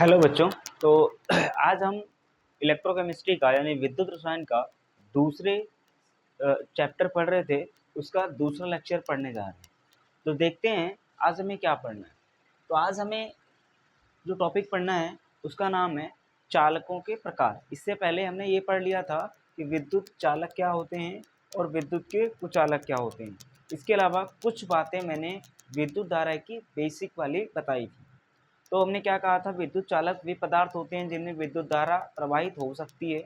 Hello बच्चों। तो आज हम इलेक्ट्रोकेमिस्ट्री का यानी विद्युत रसायन का दूसरे चैप्टर पढ़ रहे थे, उसका दूसरा लेक्चर पढ़ने जा रहे हैं। तो देखते हैं आज हमें क्या पढ़ना है। तो आज हमें जो टॉपिक पढ़ना है उसका नाम है चालकों के प्रकार। इससे पहले हमने ये पढ़ लिया था कि विद्युत चालक क्या होते हैं और विद्युत के कुचालक क्या होते हैं। इसके अलावा कुछ बातें मैंने विद्युत धारा की बेसिक वाली बताई थी। तो हमने क्या कहा था, विद्युत चालक वे पदार्थ होते हैं जिनमें विद्युत धारा प्रवाहित हो सकती है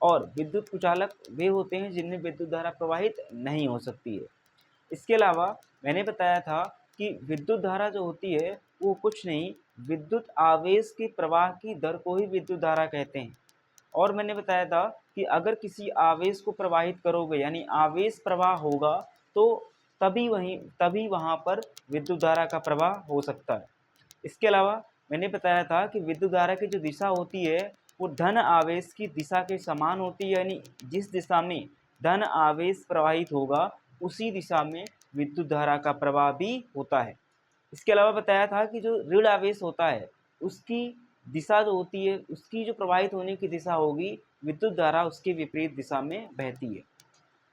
और विद्युत कुचालक वे होते हैं जिनमें विद्युत धारा प्रवाहित नहीं हो सकती है। इसके अलावा मैंने बताया था कि विद्युत धारा जो होती है वो कुछ नहीं, विद्युत आवेश के प्रवाह की दर को ही विद्युत धारा कहते हैं। और मैंने बताया था कि अगर किसी आवेश को प्रवाहित करोगे यानी आवेश प्रवाह होगा तो तभी वहाँ पर विद्युत धारा का प्रवाह हो सकता है। इसके अलावा मैंने बताया था कि विद्युत धारा की जो दिशा होती है वो धन आवेश की दिशा के समान होती है, यानी जिस दिशा में धन आवेश प्रवाहित होगा उसी दिशा में विद्युत धारा का प्रवाह भी होता है। इसके अलावा बताया था कि जो ऋण आवेश होता है उसकी दिशा जो होती है, उसकी जो प्रवाहित होने की दिशा होगी, विद्युत धारा उसके विपरीत दिशा में बहती है।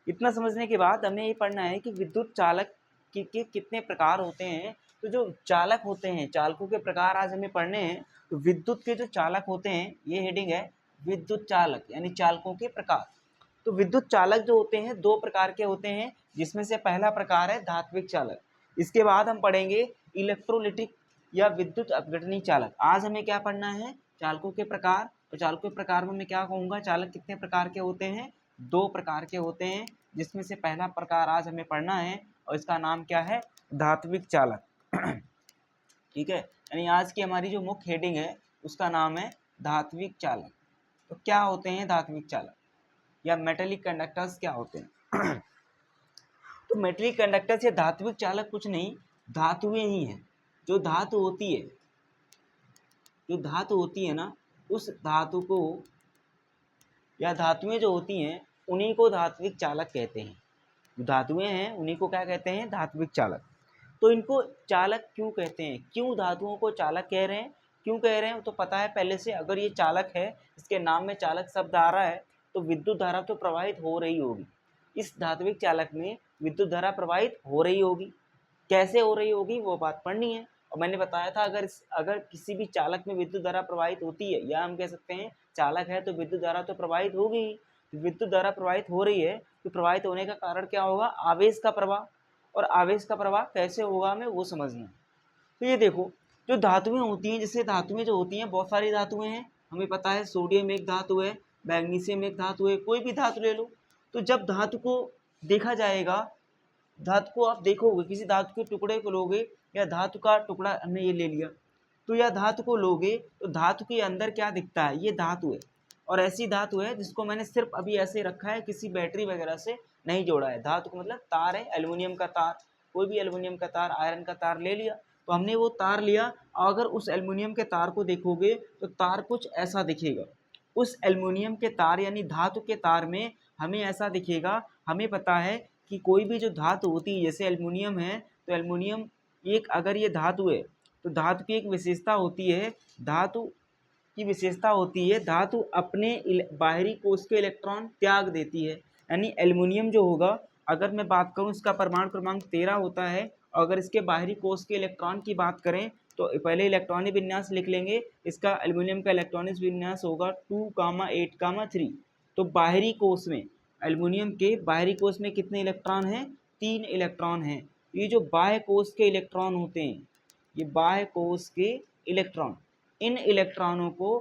इतना समझने के बाद हमें ये पढ़ना है कि विद्युत चालक के कितने प्रकार होते हैं। तो जो चालक होते हैं, चालकों के प्रकार आज हमें पढ़ने हैं। तो विद्युत के जो चालक होते हैं, ये हेडिंग है विद्युत चालक यानी चालकों के प्रकार। तो विद्युत चालक जो होते हैं दो प्रकार के होते हैं, जिसमें से पहला प्रकार है धात्विक चालक। इसके बाद हम पढ़ेंगे इलेक्ट्रोलिटिक या विद्युत अपघटनी चालक। आज हमें क्या पढ़ना है, चालकों के प्रकार। तो चालकों के प्रकार में मैं क्या कहूँगा, चालक कितने प्रकार के होते हैं, दो प्रकार के होते हैं, जिसमें से पहला प्रकार आज हमें पढ़ना है और इसका नाम क्या है, धात्विक चालक। ठीक है, यानी आज की हमारी जो मुख्य हेडिंग है उसका नाम है धात्विक चालक। तो क्या होते हैं धात्विक चालक या मेटेलिक कंडक्टर्स क्या होते हैं? तो मेटेलिक कंडक्टर्स या धात्विक चालक कुछ नहीं, धातुएं ही हैं। जो धातु होती है, जो धातु होती है ना, उस धातु को या धातुएं जो होती हैं उन्हीं को धात्विक चालक कहते हैं। जो धातुएं हैं उन्हीं को क्या कहते हैं, धात्विक चालक। तो इनको चालक क्यों कहते हैं, क्यों धातुओं को चालक कह रहे हैं, क्यों कह रहे हैं तो पता है पहले से। अगर ये चालक है, इसके नाम में चालक शब्द आ रहा है, तो विद्युत धारा तो प्रवाहित हो रही होगी। इस धात्विक चालक में विद्युत धारा प्रवाहित हो रही होगी। कैसे हो रही होगी वो बात पढ़नी है। और मैंने बताया था अगर किसी भी चालक में विद्युत धारा प्रवाहित होती है, या हम कह सकते हैं चालक है तो विद्युत धारा तो प्रवाहित होगी ही। तो विद्युत धारा प्रवाहित हो रही है तो प्रवाहित होने का कारण क्या होगा, आवेश का प्रवाह। और आवेश का प्रवाह कैसे होगा हमें वो समझना है। तो ये देखो, जो धातुएं होती हैं, जैसे धातुएं जो होती हैं, बहुत सारी धातुएं हैं, हमें पता है सोडियम एक धातु है, मैग्नीशियम एक धातु है, कोई भी धातु ले लो। तो जब धातु को देखा जाएगा, धातु को आप देखोगे, किसी धातु के टुकड़े को लोगे या धातु का टुकड़ा हमने ये ले लिया, तो यह धातु को लोगे तो धातु के अंदर क्या दिखता है, ये धातु है। और ऐसी धातु है जिसको मैंने सिर्फ अभी ऐसे रखा है, किसी बैटरी वगैरह से नहीं जोड़ा है। धातु को मतलब तार है, एल्युमिनियम का तार, कोई भी एल्युमिनियम का तार, आयरन का तार ले लिया। तो हमने वो तार लिया, और अगर उस एल्युमिनियम के तार को देखोगे तो तार कुछ ऐसा दिखेगा। उस एल्युमिनियम के तार यानी धातु के तार में हमें ऐसा दिखेगा। हमें पता है कि कोई भी जो धातु होती है, जैसे एल्युमिनियम है, तो एल्युमिनियम एक अगर ये धातु है तो धातु की एक विशेषता होती है, धातु की विशेषता होती है धातु अपने बाहरी कोश के इलेक्ट्रॉन त्याग देती है। यानी एल्युमिनियम जो होगा, अगर मैं बात करूं इसका परमाणु क्रमांक 13 होता है, और अगर इसके बाहरी कोश के इलेक्ट्रॉन की बात करें तो पहले इलेक्ट्रॉनिक विन्यास लिख लेंगे। इसका एल्युमिनियम का इलेक्ट्रॉनिक विन्यास होगा 2,8,3। तो बाहरी कोश में, एल्युमिनियम के बाहरी कोश में कितने इलेक्ट्रॉन हैं, 3 इलेक्ट्रॉन हैं। ये जो बाह्य कोश के इलेक्ट्रॉन होते हैं, ये बाह्य कोश के इलेक्ट्रॉन, इन इलेक्ट्रॉनों को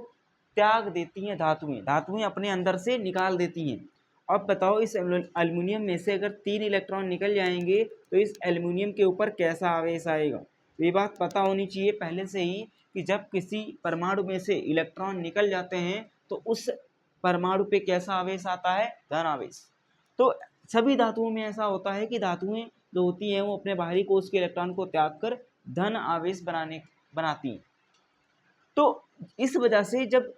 त्याग देती हैं धातुएं, धातुएं अपने अंदर से निकाल देती हैं। अब बताओ, इस एल्युमिनियम में से अगर 3 इलेक्ट्रॉन निकल जाएंगे तो इस एल्युमिनियम के ऊपर कैसा आवेश आएगा। तो ये बात पता होनी चाहिए पहले से ही कि जब किसी परमाणु में से इलेक्ट्रॉन निकल जाते हैं तो उस परमाणु पे कैसा आवेश आता है, धन आवेश। तो सभी धातुओं में ऐसा होता है कि धातुएं जो होती हैं वो अपने बाहरी कोश के इलेक्ट्रॉन को त्याग कर धन आवेश बनाती हैं। तो इस वजह से जब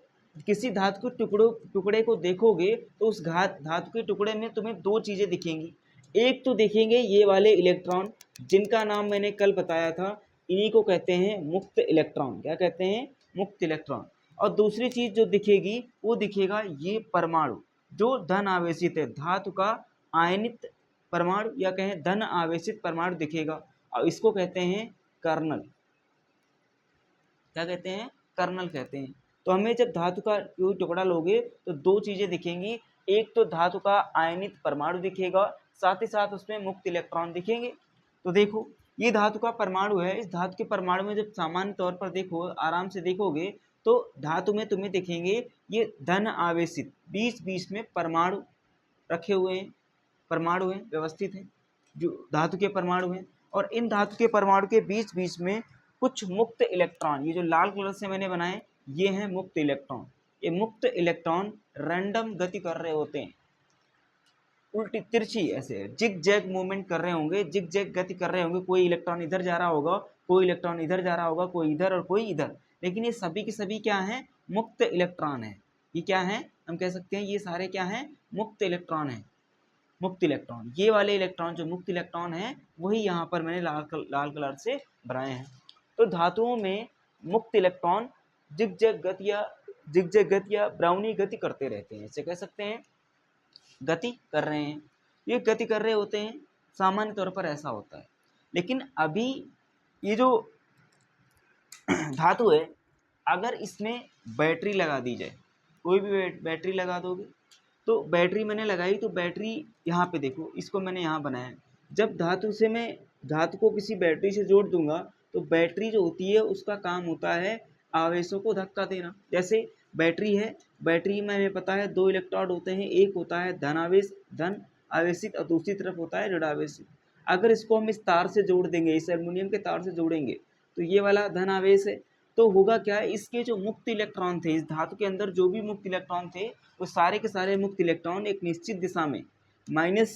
किसी धातु के टुकड़े को देखोगे तो उस धातु के टुकड़े में तुम्हें दो चीज़ें दिखेंगी। एक तो देखेंगे ये वाले इलेक्ट्रॉन, जिनका नाम मैंने कल बताया था, इन्हीं को कहते हैं मुक्त इलेक्ट्रॉन। क्या कहते हैं, मुक्त इलेक्ट्रॉन। और दूसरी चीज जो दिखेगी वो दिखेगा ये परमाणु जो धन आवेशित है, धातु का आयनित परमाणु या कहें धन आवेशित परमाणु दिखेगा, और इसको कहते हैं कर्नल। क्या कहते हैं? कर्नल कहते हैं। तो हमें जब धातु का कोई टुकड़ा लोगे तो दो चीजें दिखेंगी, एक तो धातु का आयनित परमाणु दिखेगा, साथ ही साथ उसमें मुक्त इलेक्ट्रॉन दिखेंगे। तो देखो ये धातु का परमाणु है, इस धातु के परमाणु में जब सामान्य तौर पर देखो, आराम से देखोगे तो धातु में तुम्हें दिखेंगे ये धन आवेशित, बीच बीच में परमाणु रखे हुए हैं, परमाणु हैं, व्यवस्थित हैं, जो धातु के परमाणु हैं। और इन धातु के परमाणु के बीच बीच में कुछ मुक्त इलेक्ट्रॉन, ये जो लाल कलर से मैंने बनाए ये हैं मुक्त इलेक्ट्रॉन। ये मुक्त इलेक्ट्रॉन रैंडम गति कर रहे होते हैं, उल्टी तिरछी ऐसे जिग जैग मूवमेंट कर रहे होंगे, जिग जैग गति कर रहे होंगे। कोई इलेक्ट्रॉन इधर जा रहा होगा, कोई इलेक्ट्रॉन इधर जा रहा होगा, कोई इधर और कोई इधर, लेकिन ये सभी के सभी क्या हैं? मुक्त इलेक्ट्रॉन है। ये क्या है? हम कह सकते हैं ये सारे क्या हैं? मुक्त इलेक्ट्रॉन है। मुक्त इलेक्ट्रॉन, ये वाले इलेक्ट्रॉन जो मुक्त इलेक्ट्रॉन है वही यहाँ पर मैंने लाल कलर से बनाए हैं। तो धातुओं में मुक्त इलेक्ट्रॉन जिग जैग गति या ब्राउनी गति करते रहते हैं, इसे कह सकते हैं गति कर रहे हैं। ये गति कर रहे होते हैं, सामान्य तौर पर ऐसा होता है। लेकिन अभी ये जो धातु है, अगर इसमें बैटरी लगा दी जाए, कोई भी बैटरी लगा दोगे, तो बैटरी मैंने लगाई तो बैटरी यहाँ पे देखो, इसको मैंने यहाँ बनाया। जब धातु से मैं धातु को किसी बैटरी से जोड़ दूंगा तो बैटरी जो होती है उसका काम होता है आवेशों को धक्का देना। जैसे बैटरी है, बैटरी में हमें पता है दो इलेक्ट्रोड होते हैं, एक होता है धन आवेशित और दूसरी तरफ होता है ऋण आवेशित। अगर इसको हम इस तार से जोड़ देंगे, इस एल्युमिनियम के तार से जोड़ेंगे, तो ये वाला धन आवेश है। तो होगा क्या, इसके जो मुक्त इलेक्ट्रॉन थे, इस धातु के अंदर जो भी मुक्त इलेक्ट्रॉन थे, वो सारे के सारे मुक्त इलेक्ट्रॉन एक निश्चित दिशा में माइनस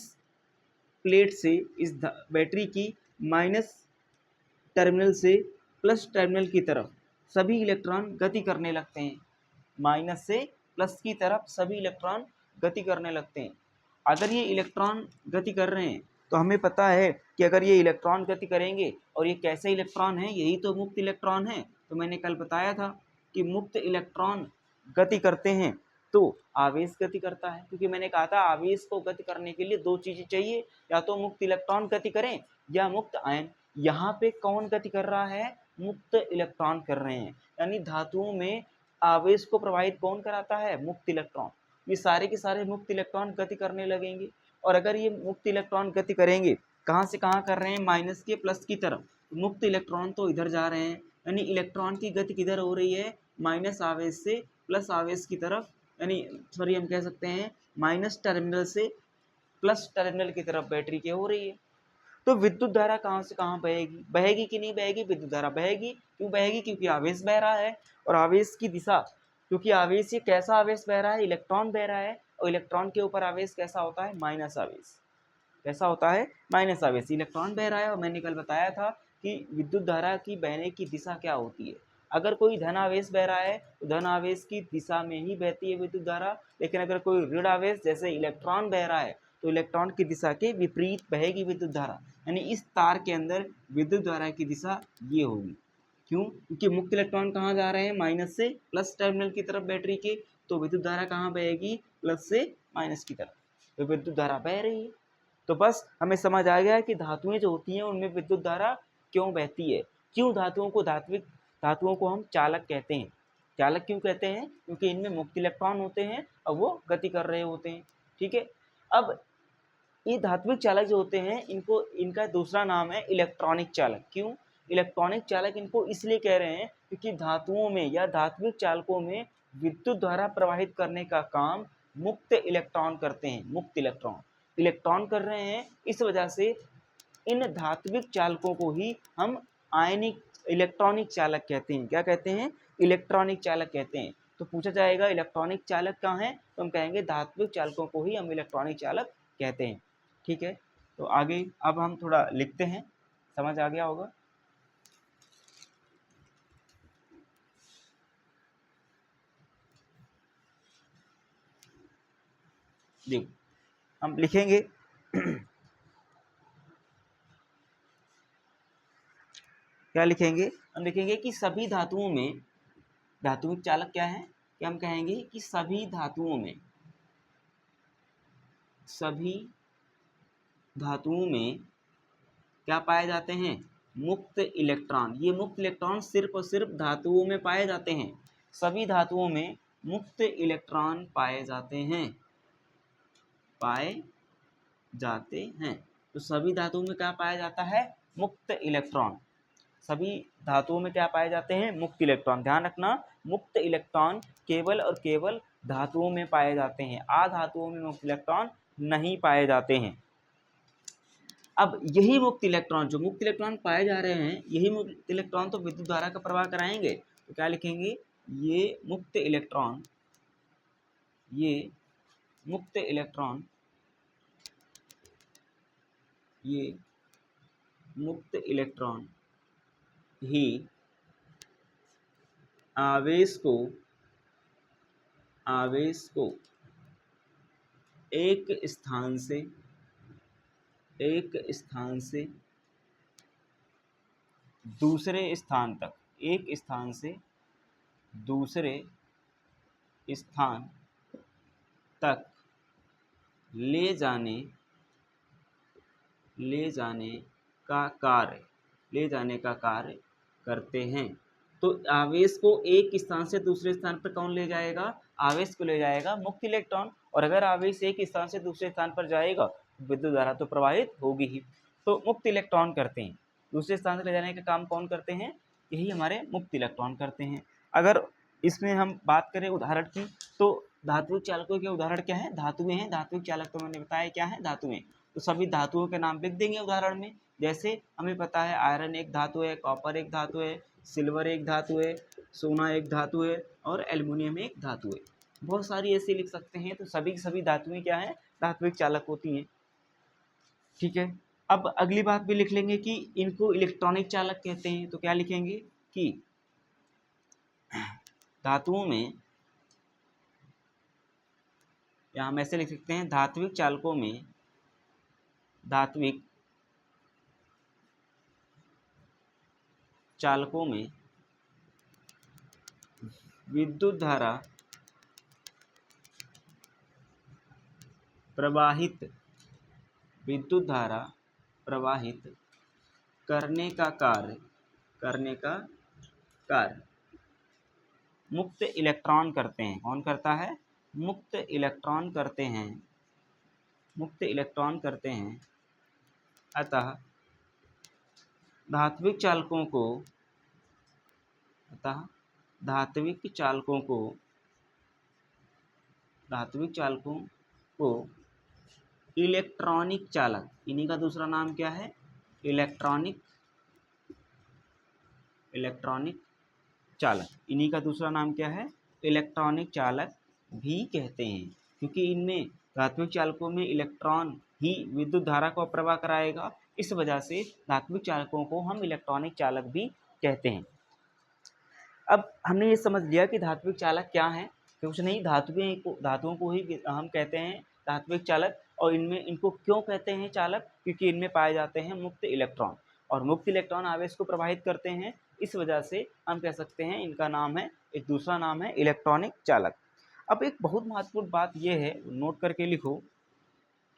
प्लेट से इस बैटरी की माइनस टर्मिनल से प्लस टर्मिनल की तरफ सभी इलेक्ट्रॉन गति करने लगते हैं। माइनस से प्लस की तरफ सभी इलेक्ट्रॉन गति करने लगते हैं। अगर ये इलेक्ट्रॉन गति कर रहे हैं तो हमें पता है कि अगर ये इलेक्ट्रॉन गति करेंगे, और ये कैसे इलेक्ट्रॉन है, यही तो मुक्त इलेक्ट्रॉन है। तो मैंने कल बताया था कि मुक्त इलेक्ट्रॉन गति करते हैं तो आवेश गति करता है, क्योंकि मैंने कहा था आवेश को गति करने के लिए दो चीजें चाहिए, या तो मुक्त इलेक्ट्रॉन गति करें या मुक्त आयन। यहाँ पे कौन गति कर रहा है? मुक्त इलेक्ट्रॉन कर रहे हैं। यानी धातुओं में आवेश को प्रवाहित कौन कराता है? मुक्त इलेक्ट्रॉन। ये सारे के सारे मुक्त इलेक्ट्रॉन गति करने लगेंगे। और अगर ये मुक्त इलेक्ट्रॉन गति करेंगे, कहाँ से कहाँ कर रहे हैं? माइनस के प्लस की तरफ। मुक्त इलेक्ट्रॉन तो इधर जा रहे हैं, यानी इलेक्ट्रॉन की गति किधर हो रही है? माइनस आवेश से प्लस आवेश की तरफ, यानी सॉरी हम कह सकते हैं माइनस टर्मिनल से प्लस टर्मिनल की तरफ बैटरी के हो रही है। तो विद्युत धारा कहाँ से कहाँ बहेगी? बहेगी कि नहीं बहेगी? विद्युत धारा बहेगी। क्यों बहेगी? क्योंकि आवेश बह रहा है, और आवेश की दिशा, क्योंकि आवेश, ये कैसा आवेश बह रहा है? इलेक्ट्रॉन बह रहा है, और इलेक्ट्रॉन के ऊपर आवेश कैसा होता है? माइनस आवेश। कैसा होता है? माइनस आवेश। इलेक्ट्रॉन बह रहा है, और मैंने कल बताया था कि विद्युत धारा की बहने की दिशा क्या होती है। अगर कोई धन आवेश बह रहा है तो धन आवेश की दिशा में ही बहती है विद्युत धारा, लेकिन अगर कोई ऋण आवेश जैसे इलेक्ट्रॉन बह रहा है तो इलेक्ट्रॉन की दिशा के विपरीत बहेगी विद्युत धारा। यानी इस तार के अंदर विद्युत धारा की दिशा ये होगी। क्यों? क्योंकि मुक्त इलेक्ट्रॉन कहाँ जा रहे हैं? माइनस से प्लस टर्मिनल की तरफ बैटरी के, तो विद्युत धारा कहाँ बहेगी? प्लस से माइनस की तरफ, तो विद्युत धारा बह रही है। तो बस हमें समझ आ गया कि धातुएं जो होती हैं उनमें विद्युत धारा क्यों बहती है, क्यों धातुओं को हम चालक कहते हैं। चालक क्यों कहते हैं? क्योंकि इनमें मुक्त इलेक्ट्रॉन होते हैं और वो गति कर रहे होते हैं। ठीक है। अब ये धात्विक चालक जो होते हैं, इनका दूसरा नाम है इलेक्ट्रॉनिक चालक। क्यों इलेक्ट्रॉनिक चालक? इनको इसलिए कह रहे हैं क्योंकि धातुओं में या धात्विक चालकों में विद्युत धारा प्रवाहित करने का काम मुक्त इलेक्ट्रॉन करते हैं। मुक्त इलेक्ट्रॉन कर रहे हैं, इस वजह से इन धात्विक चालकों को ही हम आयनिक इलेक्ट्रॉनिक चालक कहते हैं। क्या कहते हैं? इलेक्ट्रॉनिक चालक कहते हैं। तो पूछा जाएगा इलेक्ट्रॉनिक चालक कहाँ हैं, तो हम कहेंगे धात्विक चालकों को ही हम इलेक्ट्रॉनिक चालक कहते हैं। ठीक है। तो आगे अब हम थोड़ा लिखते हैं, समझ आ गया होगा। देखो हम लिखेंगे क्या लिखेंगे? हम लिखेंगे कि सभी धातुओं में धात्विक चालक क्या है कि हम कहेंगे कि सभी धातुओं में क्या पाए जाते हैं, मुक्त इलेक्ट्रॉन। ये मुक्त इलेक्ट्रॉन सिर्फ और सिर्फ धातुओं में पाए जाते हैं। सभी धातुओं में मुक्त इलेक्ट्रॉन पाए जाते हैं। तो सभी धातुओं में क्या पाया जाता है, मुक्त इलेक्ट्रॉन। सभी धातुओं में क्या पाए जाते हैं, मुक्त इलेक्ट्रॉन। ध्यान रखना, मुक्त इलेक्ट्रॉन केवल और केवल धातुओं में पाए जाते हैं, आधातुओं में मुक्त इलेक्ट्रॉन नहीं पाए जाते हैं। अब यही मुक्त इलेक्ट्रॉन, जो मुक्त इलेक्ट्रॉन पाए जा रहे हैं, यही मुक्त इलेक्ट्रॉन तो विद्युत धारा का प्रवाह कराएंगे। तो क्या लिखेंगे, ये मुक्त इलेक्ट्रॉन ही आवेश को एक स्थान से दूसरे स्थान तक ले जाने का कार्य करते हैं। तो आवेश को एक स्थान से दूसरे स्थान पर कौन ले जाएगा, आवेश को ले जाएगा मुक्त इलेक्ट्रॉन। और अगर आवेश एक स्थान से दूसरे स्थान पर जाएगा, विद्युत धारा तो प्रवाहित होगी ही। तो मुक्त इलेक्ट्रॉन करते हैं, दूसरे स्थान से ले जाने का काम कौन करते हैं, यही हमारे मुक्त इलेक्ट्रॉन करते हैं। अगर इसमें हम बात करें उदाहरण की, तो धात्विक चालकों के उदाहरण क्या है, धातुएं हैं। धात्विक चालक तो मैंने बताया क्या है, धातुएं। तो सभी धातुओं के नाम लिख देंगे उदाहरण में। जैसे हमें पता है आयरन एक धातु है, कॉपर एक धातु है, सिल्वर एक धातु है, सोना एक धातु है और एल्युमिनियम एक धातु है। बहुत सारी ऐसी लिख सकते हैं। तो सभी की सभी धातुएं क्या है, धात्विक चालक होती हैं। ठीक है, अब अगली बात भी लिख लेंगे कि इनको इलेक्ट्रॉनिक चालक कहते हैं। तो क्या लिखेंगे कि धातुओं में, या हम ऐसे लिख सकते हैं, धात्विक चालकों में विद्युत धारा प्रवाहित करने का कार्य मुक्त इलेक्ट्रॉन करते हैं। कौन करता है, मुक्त इलेक्ट्रॉन करते हैं। अतः धात्विक चालकों को इलेक्ट्रॉनिक चालक, इन्हीं का दूसरा नाम क्या है, इलेक्ट्रॉनिक चालक, इन्हीं का दूसरा नाम क्या है, इलेक्ट्रॉनिक चालक भी कहते हैं। क्योंकि इनमें धात्विक चालकों में इलेक्ट्रॉन ही विद्युत धारा को प्रवाह कराएगा, इस वजह से धात्विक चालकों को हम इलेक्ट्रॉनिक चालक भी कहते हैं। अब हमने ये समझ लिया कि धात्विक चालक क्या है, कुछ नहीं, धातुओं को ही हम कहते हैं धात्विक चालक। और इनको क्यों कहते हैं चालक, क्योंकि इनमें पाए जाते हैं मुक्त इलेक्ट्रॉन, और मुक्त इलेक्ट्रॉन आवेश को प्रवाहित करते हैं। इस वजह से हम कह सकते हैं इनका नाम है, एक दूसरा नाम है इलेक्ट्रॉनिक चालक। अब एक बहुत महत्वपूर्ण बात यह है, नोट करके लिखो,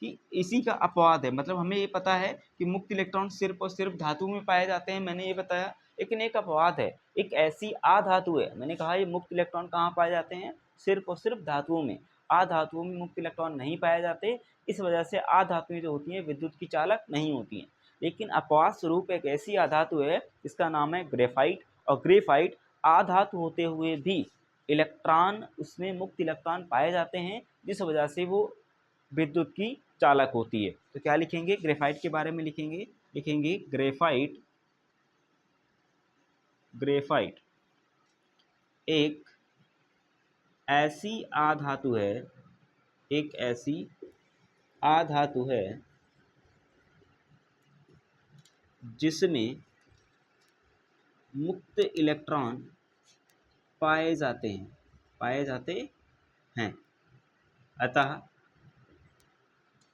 कि इसी का अपवाद है। मतलब हमें ये पता है कि मुक्त इलेक्ट्रॉन सिर्फ और सिर्फ धातु में पाए जाते हैं, मैंने ये बताया, लेकिन एक अपवाद है, एक ऐसी आधातु है। मैंने कहा ये मुक्त इलेक्ट्रॉन कहाँ पाए जाते हैं, सिर्फ और सिर्फ धातुओं में। आधातुओं में मुक्त इलेक्ट्रॉन नहीं पाए जाते, इस वजह से आधातुएं जो होती हैं विद्युत की चालक नहीं होती हैं। लेकिन अपवाद स्वरूप एक ऐसी आधातु है जिसका नाम है ग्रेफाइट, और ग्रेफाइट आधातु होते हुए भी इलेक्ट्रॉन, उसमें मुक्त इलेक्ट्रॉन पाए जाते हैं, जिस वजह से वो विद्युत की चालक होती है। तो क्या लिखेंगे, ग्रेफाइट के बारे में लिखेंगे ग्रेफाइट एक ऐसी आधातु है जिसमें मुक्त इलेक्ट्रॉन पाए जाते हैं।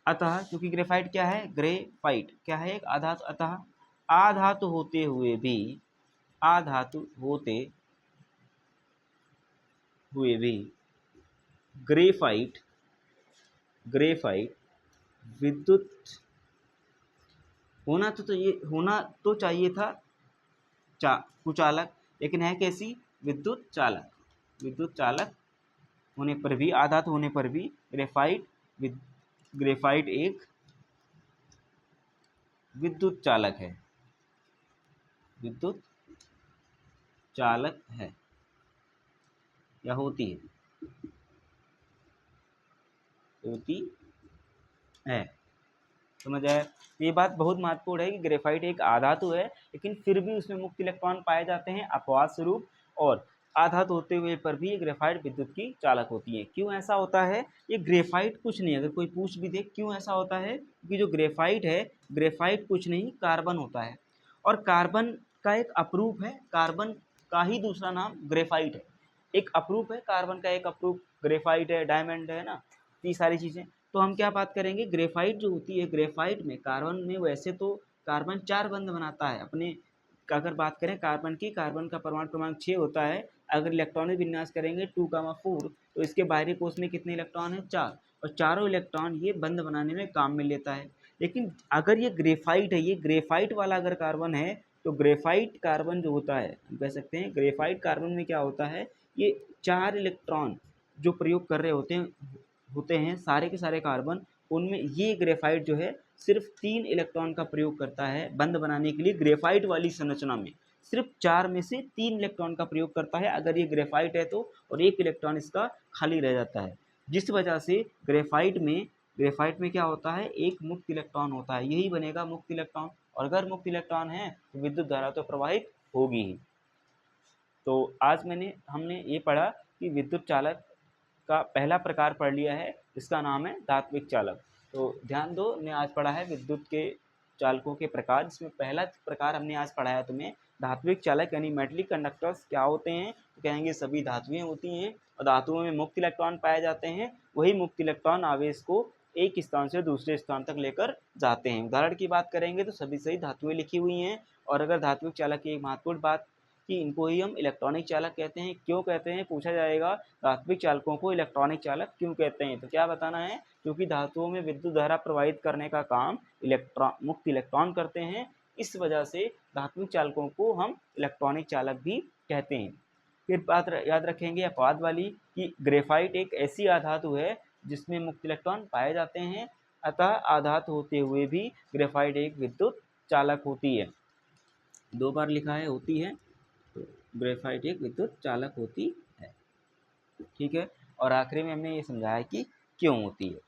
अतः क्योंकि ग्रेफाइट क्या है, ग्रेफाइट क्या है, एक आधातु। अतः आधातु होते हुए भी ग्रेफाइट ग्रेफाइट विद्युत होना तो चाहिए था कुचालक, लेकिन है कैसी? विद्युत चालक। विद्युत चालक होने पर भी, आधात होने पर भी ग्रेफाइट एक विद्युत चालक है। विद्युत चालक है या होती है। समझ आया? ये बात बहुत महत्वपूर्ण है कि ग्रेफाइट एक आधातु है, लेकिन फिर भी उसमें मुक्त इलेक्ट्रॉन पाए जाते हैं अपवाद स्वरूप, और आधातु होते हुए पर भी ये ग्रेफाइट विद्युत की चालक होती है। क्यों ऐसा होता है? ये ग्रेफाइट कुछ नहीं, अगर कोई पूछ भी दे क्यों ऐसा होता है, क्योंकि जो ग्रेफाइट है, ग्रेफाइट कुछ नहीं कार्बन होता है, और कार्बन का एक अपरूप है, कार्बन का ही दूसरा नाम ग्रेफाइट है। एक अपरूप है कार्बन का, एक अपरूप ग्रेफाइट है, डायमंड है ना, ये सारी चीज़ें। तो हम क्या बात करेंगे, ग्रेफाइट जो होती है, ग्रेफाइट में कार्बन में वैसे तो कार्बन 4 बंध बनाता है अपने, अगर बात करें कार्बन की, कार्बन का परमाणु क्रमांक 6 होता है। अगर इलेक्ट्रॉनिक विन्यास करेंगे 2,4, तो इसके बाहरी कोश में कितने इलेक्ट्रॉन है? 4, और चारों इलेक्ट्रॉन ये बंध बनाने में काम में लेता है। लेकिन अगर ये ग्रेफाइट है, ये ग्रेफाइट वाला अगर कार्बन है, तो ग्रेफाइट कार्बन जो होता है, हम कह सकते हैं ग्रेफाइट कार्बन में क्या होता है, ये 4 इलेक्ट्रॉन जो प्रयोग कर रहे होते हैं सारे के सारे कार्बन, उनमें ये ग्रेफाइट जो है सिर्फ 3 इलेक्ट्रॉन का प्रयोग करता है बंध बनाने के लिए। ग्रेफाइट वाली संरचना में सिर्फ 4 में से 3 इलेक्ट्रॉन का प्रयोग करता है अगर ये ग्रेफाइट है तो, और 1 इलेक्ट्रॉन इसका खाली रह जाता है। जिस वजह से ग्रेफाइट में क्या होता है, एक मुक्त इलेक्ट्रॉन होता है, यही बनेगा मुक्त इलेक्ट्रॉन, और अगर मुक्त इलेक्ट्रॉन है तो विद्युत धारा तो प्रवाहित होगी ही। तो आज हमने ये पढ़ा कि विद्युत चालक का पहला प्रकार पढ़ लिया है, इसका नाम है धात्विक चालक। तो ध्यान दो, हमने आज पढ़ा है विद्युत के चालकों के प्रकार, जिसमें पहला प्रकार हमने आज पढ़ाया तुम्हें धात्विक चालक, यानी मेटलिक कंडक्टर्स क्या होते हैं, तो कहेंगे सभी धातुएं होती हैं और धातुओं में मुक्त इलेक्ट्रॉन पाए जाते हैं। वही मुक्त इलेक्ट्रॉन आवेश को एक स्थान से दूसरे स्थान तक लेकर जाते हैं। उदाहरण की बात करेंगे तो सभी सही धातुएं लिखी हुई हैं। और अगर धात्विक चालक की एक महत्वपूर्ण बात कि इनको ही हम इलेक्ट्रॉनिक चालक कहते हैं। क्यों कहते हैं, पूछा जाएगा, धात्विक चालकों को इलेक्ट्रॉनिक चालक क्यों कहते हैं, तो क्या बताना है, क्योंकि धातुओं में विद्युत धारा प्रवाहित करने का काम मुक्त इलेक्ट्रॉन करते हैं, इस वजह से धात्विक चालकों को हम इलेक्ट्रॉनिक चालक भी कहते हैं। फिर बात याद रखेंगे अपवाद वाली, कि ग्रेफाइट एक ऐसी आधातु है जिसमें मुक्त इलेक्ट्रॉन पाए जाते हैं, अतः आधातु होते हुए भी ग्रेफाइट एक विद्युत चालक होती है। 2 बार लिखा है होती है, तो ग्रेफाइट एक विद्युत चालक होती है। ठीक है, और आखिरी में हमने ये समझाया कि क्यों होती है।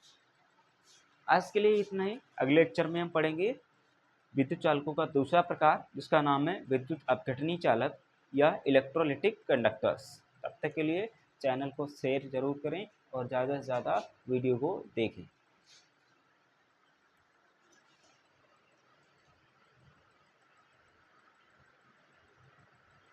आज के लिए इतना ही, अगले लेक्चर में हम पढ़ेंगे विद्युत चालकों का दूसरा प्रकार, जिसका नाम है विद्युत अपघटनी चालक या इलेक्ट्रोलिटिक कंडक्टर्स। तब तक के लिए चैनल को शेयर जरूर करें और ज़्यादा से ज़्यादा वीडियो को देखें।